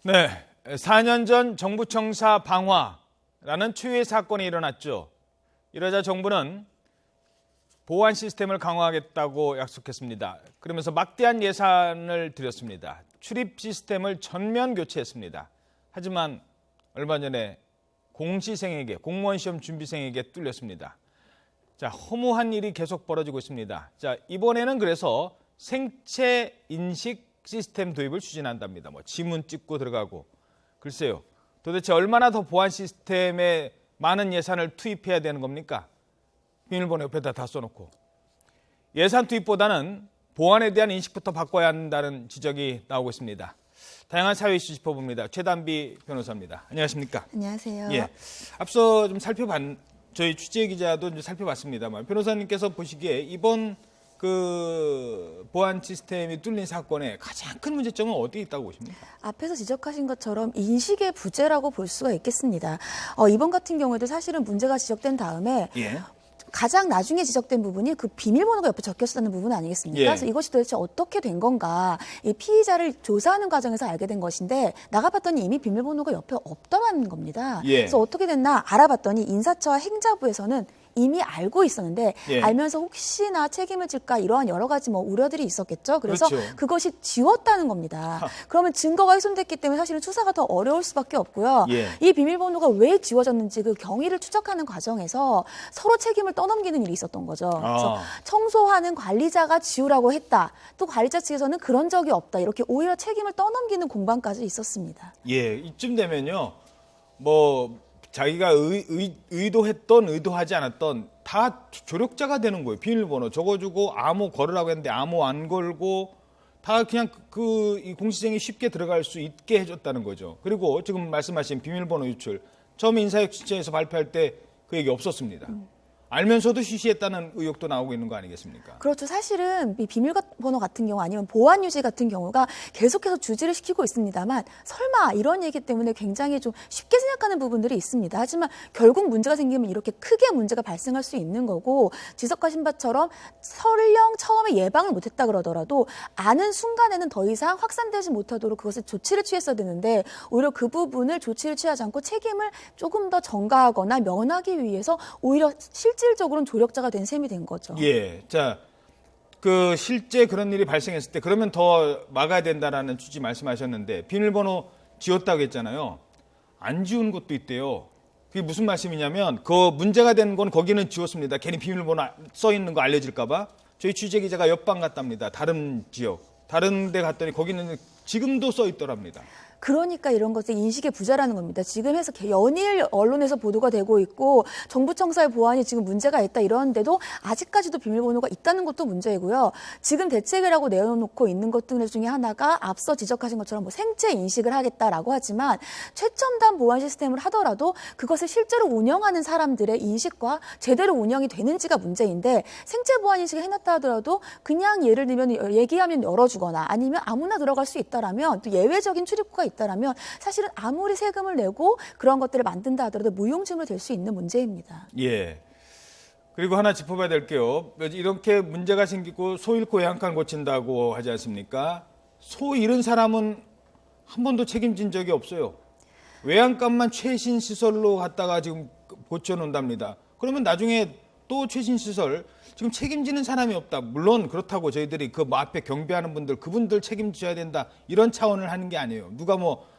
네, 4년 전 정부 청사 방화라는 초유의 사건이 일어났죠. 이러자 정부는 보안 시스템을 강화하겠다고 약속했습니다. 그러면서 막대한 예산을 들였습니다. 출입 시스템을 전면 교체했습니다. 하지만 얼마 전에 공시생에게, 공무원 시험 준비생에게 뚫렸습니다. 자, 허무한 일이 계속 벌어지고 있습니다. 자, 이번에는 그래서 생체 인식 시스템 도입을 추진한답니다. 지문 찍고 들어가고. 글쎄요. 도대체 얼마나 더 보안 시스템에 많은 예산을 투입해야 되는 겁니까? 비밀번호 옆에다 다 써놓고. 예산 투입보다는 보안에 대한 인식부터 바꿔야 한다는 지적이 나오고 있습니다. 다양한 사회 이슈 짚어봅니다. 최단비 변호사입니다. 안녕하십니까? 안녕하세요. 예. 앞서 좀 저희 취재 기자도 좀 살펴봤습니다만 변호사님께서 보시기에 이번 그 보안 시스템이 뚫린 사건의 가장 큰 문제점은 어디에 있다고 보십니까? 앞에서 지적하신 것처럼 인식의 부재라고 볼 수가 있겠습니다. 이번 같은 경우에도 사실은 문제가 지적된 다음에 예. 가장 나중에 지적된 부분이 그 비밀번호가 옆에 적혔었다는 부분 아니겠습니까? 예. 그래서 이것이 도대체 어떻게 된 건가, 이 피의자를 조사하는 과정에서 알게 된 것인데 나가봤더니 이미 비밀번호가 옆에 없더라는 겁니다. 예. 그래서 어떻게 됐나 알아봤더니 인사처와 행자부에서는 이미 알고 있었는데 예. 알면서 혹시나 책임을 질까 이러한 여러 가지 우려들이 있었겠죠. 그래서 그렇죠. 그것이 지웠다는 겁니다. 그러면 증거가 훼손됐기 때문에 사실은 수사가 더 어려울 수밖에 없고요. 예. 이 비밀번호가 왜 지워졌는지 그 경위를 추적하는 과정에서 서로 책임을 떠넘기는 일이 있었던 거죠. 그래서 청소하는 관리자가 지우라고 했다. 또 관리자 측에서는 그런 적이 없다. 이렇게 오히려 책임을 떠넘기는 공방까지 있었습니다. 예, 이쯤 되면요. 자기가 의도했던 의도하지 않았던 다 조력자가 되는 거예요. 비밀번호 적어주고 암호 걸으라고 했는데 암호 안 걸고 다 그냥 이 공시생이 쉽게 들어갈 수 있게 해줬다는 거죠. 그리고 지금 말씀하신 비밀번호 유출. 처음 인사혁신처에서 발표할 때 그 얘기 없었습니다. 알면서도 쉬쉬했다는 의혹도 나오고 있는 거 아니겠습니까? 그렇죠. 사실은 이 비밀번호 같은 경우 아니면 보안 유지 같은 경우가 계속해서 주지를 시키고 있습니다만 설마 이런 얘기 때문에 굉장히 좀 쉽게 생각하는 부분들이 있습니다. 하지만 결국 문제가 생기면 이렇게 크게 문제가 발생할 수 있는 거고 지적하신 바처럼 설령 처음에 예방을 못했다 그러더라도 아는 순간에는 더 이상 확산되지 못하도록 그것을 조치를 취했어야 되는데 오히려 그 부분을 조치를 취하지 않고 책임을 조금 더 전가하거나 면하기 위해서 오히려 실질적으로는 조력자가 된 셈이 된 거죠. 예. 자, 실제 그런 일이 발생했을 때 그러면 더 막아야 된다라는 취지 말씀하셨는데 비밀번호 지웠다고 했잖아요. 안 지운 것도 있대요. 그게 무슨 말씀이냐면 그 문제가 된 건 거기는 지웠습니다. 괜히 비밀번호 써 있는 거 알려질까 봐. 저희 취재 기자가 옆방 갔답니다. 다른 지역. 다른 데 갔더니 거기는 지금도 써 있더랍니다. 그러니까 이런 것은 인식의 부재라는 겁니다. 지금 해서 연일 언론에서 보도가 되고 있고 정부 청사의 보안이 지금 문제가 있다 이러는데도 아직까지도 비밀번호가 있다는 것도 문제이고요. 지금 대책이라고 내어놓고 있는 것들 중에 하나가 앞서 지적하신 것처럼 생체 인식을 하겠다라고 하지만 최첨단 보안 시스템을 하더라도 그것을 실제로 운영하는 사람들의 인식과 제대로 운영이 되는지가 문제인데 생체 보안 인식을 해놨다 하더라도 그냥 예를 들면 얘기하면 열어주거나 아니면 아무나 들어갈 수 있다라면 또 예외적인 출입구가 있다라면 사실은 아무리 세금을 내고 그런 것들을 만든다 하더라도 무용지물 될 수 있는 문제입니다. 예. 그리고 하나 짚어봐야 될 게요. 이렇게 문제가 생기고 소 잃고 외양간 고친다고 하지 않습니까? 소 잃은 사람은 한 번도 책임진 적이 없어요. 외양간만 최신 시설로 갖다가 지금 고쳐놓는답니다. 그러면 나중에 또 최신 시설 지금 책임지는 사람이 없다. 물론 그렇다고 저희들이 그 앞에 경비하는 분들 그분들 책임져야 된다. 이런 차원을 하는 게 아니에요. 누가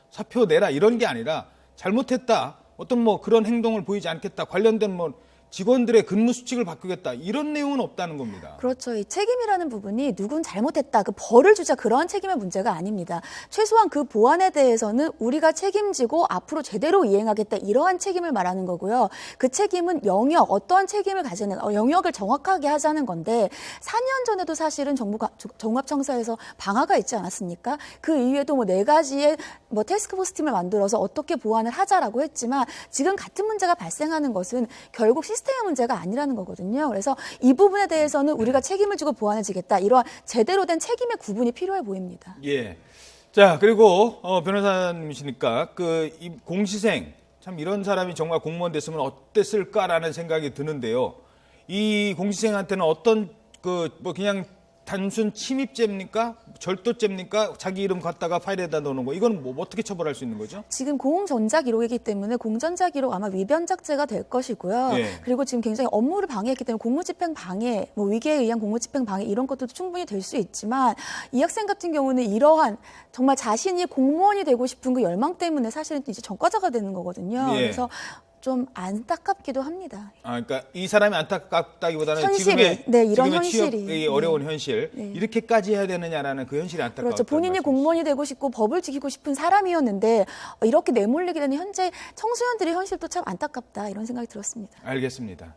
사표 내라 이런 게 아니라 잘못했다. 어떤 그런 행동을 보이지 않겠다. 관련된 직원들의 근무 수칙을 바꾸겠다. 이런 내용은 없다는 겁니다. 그렇죠. 이 책임이라는 부분이 누군 잘못했다. 그 벌을 주자 그런 책임의 문제가 아닙니다. 최소한 그 보안에 대해서는 우리가 책임지고 앞으로 제대로 이행하겠다. 이러한 책임을 말하는 거고요. 그 책임은 영역, 어떠한 책임을 가지는 영역을 정확하게 하자는 건데 4년 전에도 사실은 종합청사에서 방화가 있지 않았습니까? 그 이후에도 4가지의 태스크포스 팀을 만들어서 어떻게 보완을 하자라고 했지만 지금 같은 문제가 발생하는 것은 결국 시스템의 문제가 아니라는 거거든요. 그래서 이 부분에 대해서는 우리가 책임을 지고 보완해지겠다. 이러한 제대로 된 책임의 구분이 필요해 보입니다. 예. 자, 그리고 변호사님이시니까 이 공시생 참 이런 사람이 정말 공무원 됐으면 어땠을까라는 생각이 드는데요. 이 공시생한테는 어떤 그냥 단순 침입죄입니까? 절도죄입니까? 자기 이름 갖다가 파일에다 넣는 거. 이건 뭐 어떻게 처벌할 수 있는 거죠? 지금 공전자 기록이기 때문에 공전자 기록 아마 위변작죄가 될 것이고요. 예. 그리고 지금 굉장히 업무를 방해했기 때문에 공무집행 방해, 뭐 위계에 의한 공무집행 방해 이런 것도 충분히 될 수 있지만 이 학생 같은 경우는 이러한 정말 자신이 공무원이 되고 싶은 그 열망 때문에 사실은 이제 전과자가 되는 거거든요. 예. 그래서 좀 안타깝기도 합니다. 아, 그러니까 이 사람이 안타깝다기보다는 현실이, 지금의, 네, 이런 지금의 현실이. 취업이 어려운 현실 네. 이렇게까지 해야 되느냐라는 그 현실이 안타까웠다는 그렇죠. 본인이 말씀이시죠. 공무원이 되고 싶고 법을 지키고 싶은 사람이었는데 이렇게 내몰리게 되는 현재 청소년들의 현실도 참 안타깝다 이런 생각이 들었습니다. 알겠습니다.